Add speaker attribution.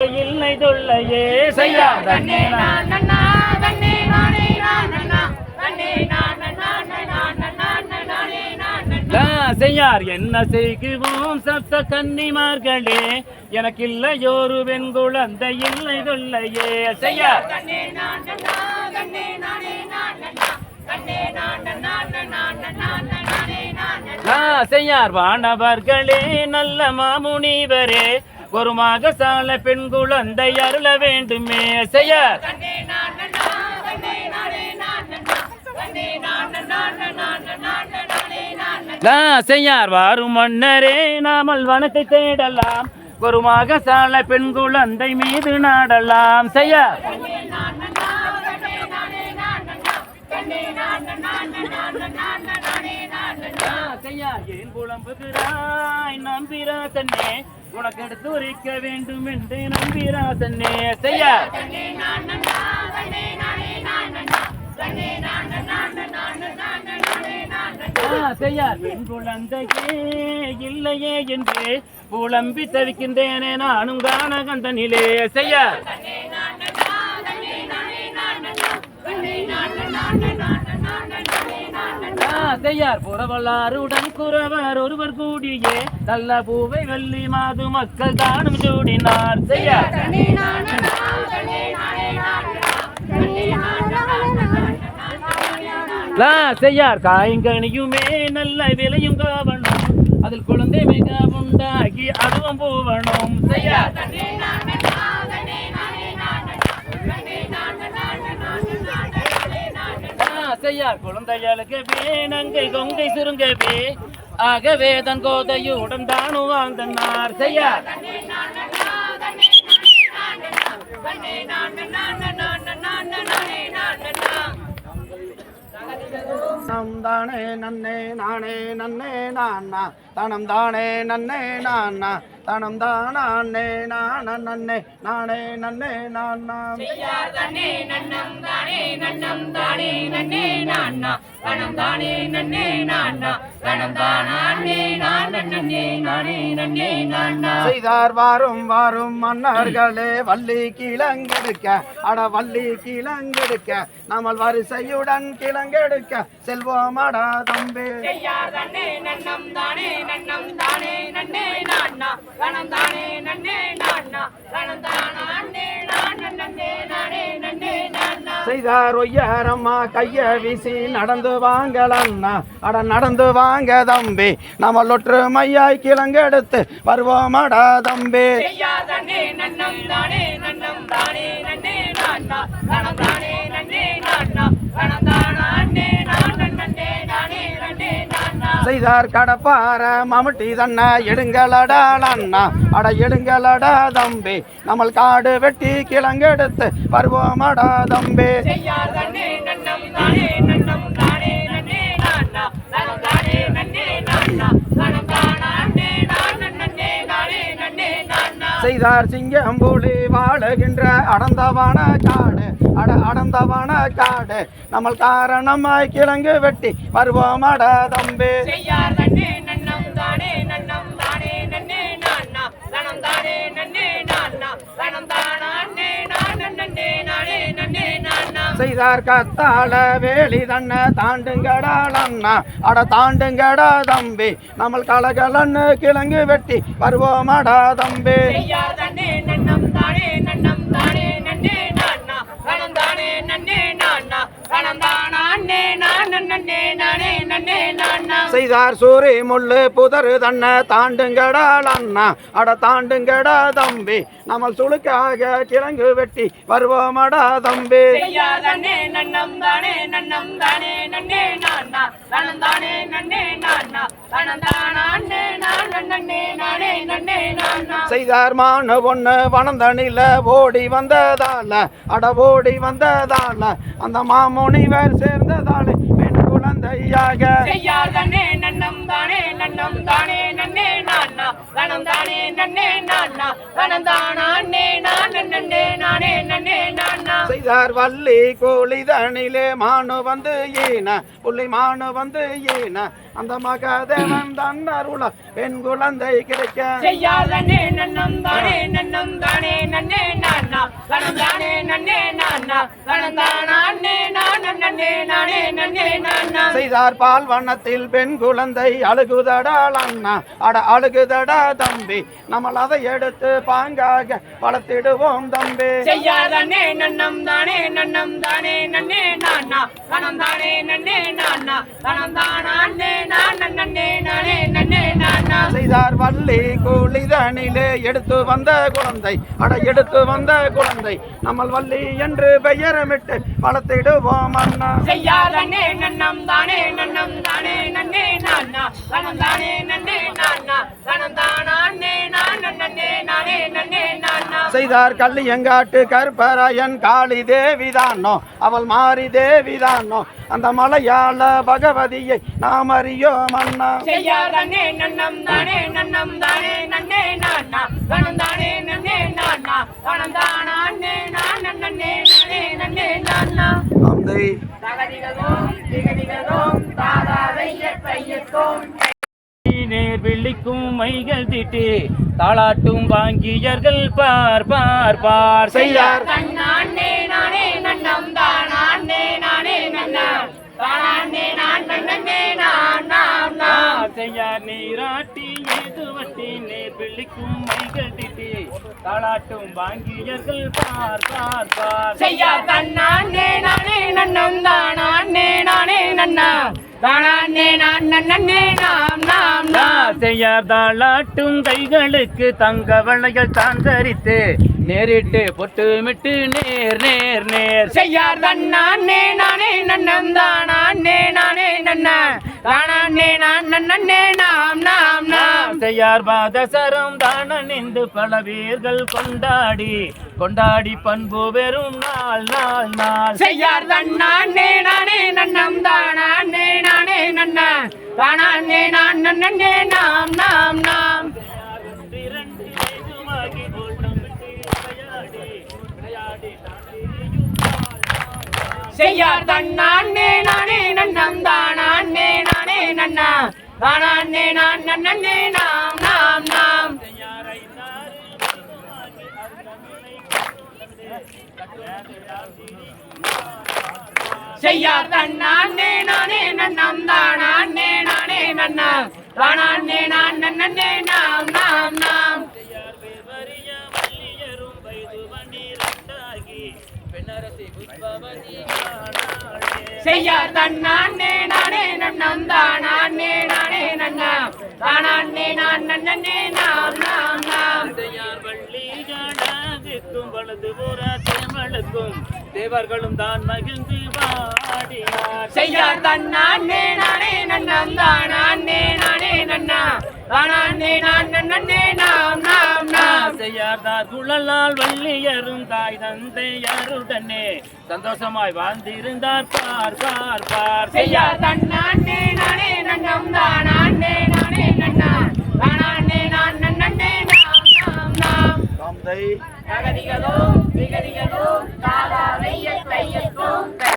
Speaker 1: இல்லை தொல்லையே செய்யாத செய்யார் என்ன செய்குவோம் சப்த கன்னிமார்களே எனக்கு இல்லையோரு வெண் குழந்தை இல்லை தொல்லையே செய்யார் செய்யார் வானவர்களே நல்ல மாமுனிவரே ஒரு மகசால பெண் குழந்தை அருள வேண்டுமே செய்யார் செய்யார் வாரும் மன்னரே நாமல் வனத்தை தேடலாம் ஒரு மகசால பெண் குழந்தை மீது நாடலாம் செய்யார் ஏன் புலம்புகிறாய் நம்பிராசனே உனக்கு எடுத்து உரைக்க வேண்டும் என்று நம்பிராசனே செய்யார் செய்யார் பெண் குழந்தையே இல்லையே என்று புலம்பி தவிக்கின்றேனே நானும் காண கண்டனிலே செய்யார் செய்யார் புறவல்லாருடன் குறவர் ஒருவர் கூடியே நல்ல பூவை வெள்ளி மாது மக்கள் தானும் சூடினார் செய்யார் செய்யார் காயங்கனியுமே நல்ல விலையும் காவணும் அதில் குழந்தை மிக உண்டாகி அதுவும் போவணும் செய்யார் செய்யார் குழந்தைகளுக்கு நங்கை கொங்கை சுருங்கவே ஆகவே தன் கோதையுடன் தானு வாழ்ந்தனார் செய்யார் தானே நன்னே நானே நன்னே நானா தனம் தானே நன்னே நானா தனம் தானே நான நன்னே நானே நன்னே நானா
Speaker 2: செய்யாதனே நன்னம் தானே நன்னே நானா தனம் தானே நன்னே நானா தனம் தானே நன்னே நானே நானா
Speaker 1: செய்தார் வாரும் வாரும் மன்னர்களே வள்ளி கிழங்கெடுக்க அட வள்ளி கிழங்கெடுக்க நாமல் வரிசையுடன் கிழங்கெடுக்க செல்வோம் அடா தம்பி
Speaker 2: செய்யாதனே நன்னம் தானே நன்னே நானா தனம் தானே நன்னே நானா தனம் தானே நன்னே நானா
Speaker 1: செய்தார் ஒய்யாரம்மா கைய வீசி நடந்து வாங்கலன்னா அட நடந்து வாங்க தம்பி நம்ம ஒற்றுமையாய் கிழங்கெடுத்து வருவோம் அடா தம்பி
Speaker 2: செய்யாதனே நன்னம் தானே நன்னே நானா தனம் தானே நன்னே நானா தனம் தானே நன்னே நானா
Speaker 1: செய்தார் கடப்பார மம்முட்டி தன்ன எடுங்களடா அட எடுங்களடா தம்பி நம்ம காடு வெட்டி கிழங்கெடுத்து வருவோம் அடா தம்பி
Speaker 2: செய்யாதனே நன்னம் தானே நன்னே நானா தனம் தானே நன்னே நானா தனம் தானே நன்னே நானா
Speaker 1: செய்தார் சிங்கம்புலி வாழுகின்ற அடந்தவான காடு அட அடந்தவான காடு நம்ம காரணமாய் கிழங்கு வெட்டி வருவோம் அடா தம்பி
Speaker 2: செய்யாதனே நன்னம் தானே நன்னே நானா தனம் தானே நன்னே நானா தனம் தானே நன்னே நானா
Speaker 1: செய்தார் கத்தாள வேலி தன்ன தாண்டுங்கடாளன்னா அட தாண்டுங்கடா தம்பி நம்ம கலகலன்னு கிழங்கு வெட்டி வருவோம் அடா தம்பி
Speaker 2: செய்யாதனே நன்னம் தானே நன்னே நானா தனம் தானே நன்னே நானா தனம் தானே நன்னே நானா
Speaker 1: செய்தார் சூரி முள்ளு புதரு தன்ன தாண்டுங்கடாளன்னா அட தாண்டுங்கடா தம்பி நம்ம சுளுக்காக கிழங்கு வெட்டி வருவோம் அடா தம்பி
Speaker 2: செய்யாதனே நன்னம் தானே நன்னே நானா தனம் தானே நன்னே நானா தனம் தானே நன்னே நானா
Speaker 1: செய்தார் மான ஒண்ணு வனந்தனில ஓடி வந்ததால அட ஓடி வந்ததால அந்த மாமுனிவர் சேர்ந்ததாலே பெண் குழந்தையாக
Speaker 2: செய்யாதனே நன்னம் தானே நன்னே நானா தனம் தானே நன்னே நானா தனம் தானே நன்னே நானா
Speaker 1: செய்தார் வள்ளி கோழிதனிலே மானு வந்து ஈன புள்ளி மானு வந்து ஈன அந்த மகாதேவன் தன் அருள பெண் குழந்தை கிடைக்க
Speaker 2: செய்யாதனே நன்னம் தானே நன்னே கணந்தானே நன்னே நானா கணந்தானே நானே நானே நன்னே நானா
Speaker 1: செய்தார் பால் வண்ணத்தில் பெண் குழந்தை அழுகுதடால் அண்ணா அட அழுகுதடா தம்பி நம்மள் அதை எடுத்து பாங்காக வளர்த்திடுவோம் தம்பி
Speaker 2: செய்யாதே நன்னம் தானே நன்னே நானா கணந்தானே நன்னே நானா கணந்தானே நன்னே நானே நன்னே நானா
Speaker 1: செய்தார் வள்ளி குளிதனிலே எடுத்து வந்த குழந்தை அட எடுத்து வந்த குழந்தை நம்மள் வள்ளி என்று பெயரமிட்டு வளர்த்திடுவோம் அண்ணா
Speaker 2: செய்யாதே நன்னம் தானே நன்னே நானா கணந்தானே நன்னே நானா கணந்தானே நன்னே நானே நன்னே நானா
Speaker 1: செய்தார் கள்ளியங்காட்டு கற்பராயன் காளி தேவிதானோ அவள் மாறி தேவிதானோ அந்த மலையாள பகவதியை நாம் அறியோம் அண்ணா
Speaker 2: செய்யாதே நன்னம் தானே நன்னே நானா கணந்தானே நன்னே நானா கணந்தானே நன்னே நானே நன்னே நானா
Speaker 1: அந்தை
Speaker 2: தகதிகதோம் திகதிகதோம் தாதாதை பையத்தோம்
Speaker 3: நேர் வெள்ளிக்கும் மைகள் திட்டு தாளாட்டும் வாங்கியர்கள் பார் பார் பார்
Speaker 1: செய்யார்
Speaker 2: நானே நானே நன்னம் தானே நானே நன்னா தானே நன்னே நானா
Speaker 3: செய்யார் நீராட்டி ஏதுவட்டி நேர் வெள்ளிக்கும் மைகள் திட்டு தாளாட்டும் வாங்கியர்கள் பார் பார் பார்
Speaker 2: செய்யார் தன்னானே நானே நன்னம் தானே நானே நன்னா தானே நன்னே நாம்
Speaker 3: செய்யார் தாளாட்டும் கைகளுக்கு தங்க வளையல் தான் தரித்து நேரிட்டு பொட்டுமிட்டு நேர் நேர் நேர்
Speaker 2: செய்யார் தன்னானே நானே நன்னம் தானே நானே நன்னா தானே நன்னே நாம்
Speaker 3: செய்யார் பாதசரம் தான நின்று பல வீர்கள் கொண்டாடி கொண்டாடி பண்பு வெறும் நாள் நாள் நாள்
Speaker 2: செய்யார் தன்னானே நானே நன்னம் தானே நானே நன்னா தானே நன்னே நாம்
Speaker 3: இரண்டு ஏதுமாகி ஓட்டமிட்டு விளையாடி
Speaker 2: செய்யார் தன்னானே நானே நன்னம் தானே நானே நன்னா தானே நன்னே நாம் செய்யார் தன்னானே நானே நன்னம் தானே நானே நன்னா தானே நன்னே நாம் செய்யார் தன்னானே நானே நன்னம் தானே நானே நன்னா தானே நன்னே நாம்
Speaker 3: செய்யார் வள்ளிகளுக்கும் வலது புற தேமலுக்கும் தேவர்களும் தான் மகிழ்ந்து பாடினார்
Speaker 2: செய்யார் தன்னானே நானே நன்னம் தானே நானே நன்னா தானே நன்னே நாம்
Speaker 3: செய்யார் தார் குழலால் வள்ளியரும் தாய் தந்தையருடனே சந்தோஷமாய் வாழ்ந்திருந்தார் பார் பார் பார்
Speaker 2: செய்யார் தன்னானே நானே நன்னம் தானே நானே நன்னா தானே நன்னே நாம்
Speaker 1: அந்தை
Speaker 2: தகதிகதோ திகதிக